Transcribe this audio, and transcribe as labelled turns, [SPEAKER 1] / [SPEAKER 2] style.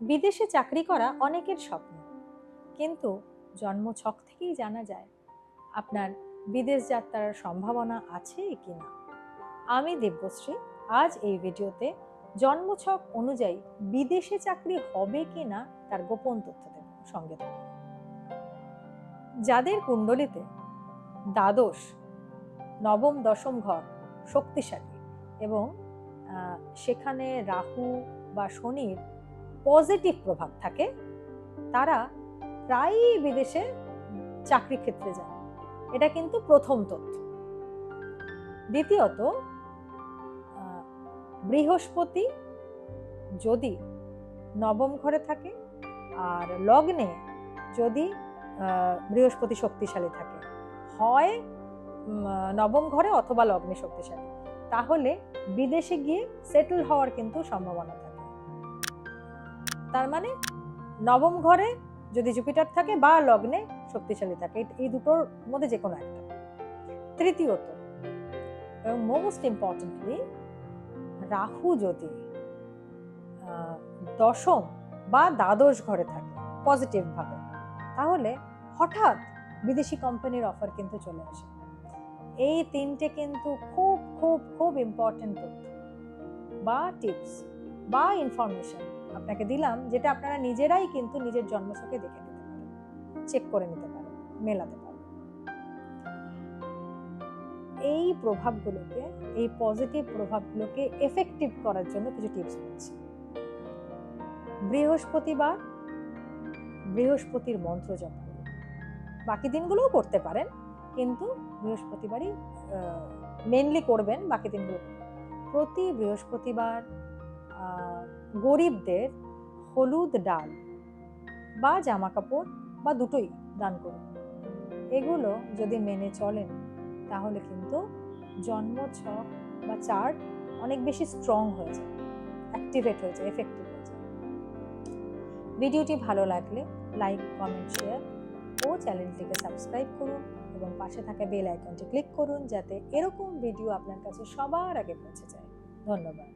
[SPEAKER 1] বিদেশে চাকরি করা অনেকের স্বপ্ন, কিন্তু জন্মছক থেকেই জানা যায় আপনার বিদেশ যাত্রার সম্ভাবনা আছে কিনা। আমি দেবশ্রী আজ এই ভিডিওতে জন্মছক অনুযায়ী বিদেশে চাকরি হবে কিনা তার গোপন তথ্য দেব। সঙ্গে থাকুন। যাদের কুণ্ডলিতে দ্বাদশ, নবম, দশম ঘর শক্তিশালী এবং সেখানে রাহু বা শনির পজিটিভ প্রভাব থাকে, তারা প্রায়ই বিদেশে চাকরি ক্ষেত্রে যান। এটা কিন্তু প্রথম তথ্য। দ্বিতীয়ত, বৃহস্পতি যদি নবম ঘরে থাকে আর লগ্নে যদি বৃহস্পতি শক্তিশালী থাকে, হয় নবম ঘরে অথবা লগ্নে শক্তিশালী, তাহলে বিদেশে গিয়ে সেটেল হওয়ার কিন্তু সম্ভাবনা থাকে। তার মানে নবম ঘরে যদি জুপিটার থাকে বা লগ্নে শক্তিশালী থাকে, এই দুটোর মধ্যে যে কোনো একটা। তৃতীয়ত এবং মোস্ট ইম্পর্টেন্টলি, রাহু যদি দশম বা দ্বাদশ ঘরে থাকে পজিটিভ ভাবে, তাহলে হঠাৎ বিদেশি কোম্পানির অফার কিন্তু চলে আসে। এই তিনটে কিন্তু খুব খুব খুব ইম্পর্টেন্ট তথ্য বা টিপস বা ইনফরমেশন আপনাকে দিলাম, যেটা আপনারা নিজেরাই কিন্তু নিজের জন্মছকে দেখে নিতে পারেন, চেক করে নিতে পারেন, মেলাতে পারেন। এই প্রভাবগুলোকে, এই পজিটিভ প্রভাবগুলোকে এফেক্টিভ করার জন্য কিছু টিপস বলছি। বৃহস্পতির মন্ত্র জপ করুন। বাকি দিনগুলোও করতে পারেন, কিন্তু বৃহস্পতিবারই মেনলি করবেন। বাকি দিনগুলো প্রতি বৃহস্পতিবার গরিবদের হলুদ ডাল বা জামা কাপড় বা দুটোই দান করুন। এগুলো যদি মেনে চলেন, তাহলে কিন্তু জন্মছক বা চার্ট অনেক বেশি স্ট্রং হয়ে যায়, অ্যাক্টিভেট হয়ে যায়, এফেক্টিভ হয়ে যায়। ভিডিওটি ভালো লাগলে লাইক, কমেন্ট, শেয়ার ও চ্যানেলটিকে সাবস্ক্রাইব করুন এবং পাশে থাকা বেল আইকনটি ক্লিক করুন, যাতে এরকম ভিডিও আপনার কাছে সবার আগে পৌঁছে যায়। ধন্যবাদ।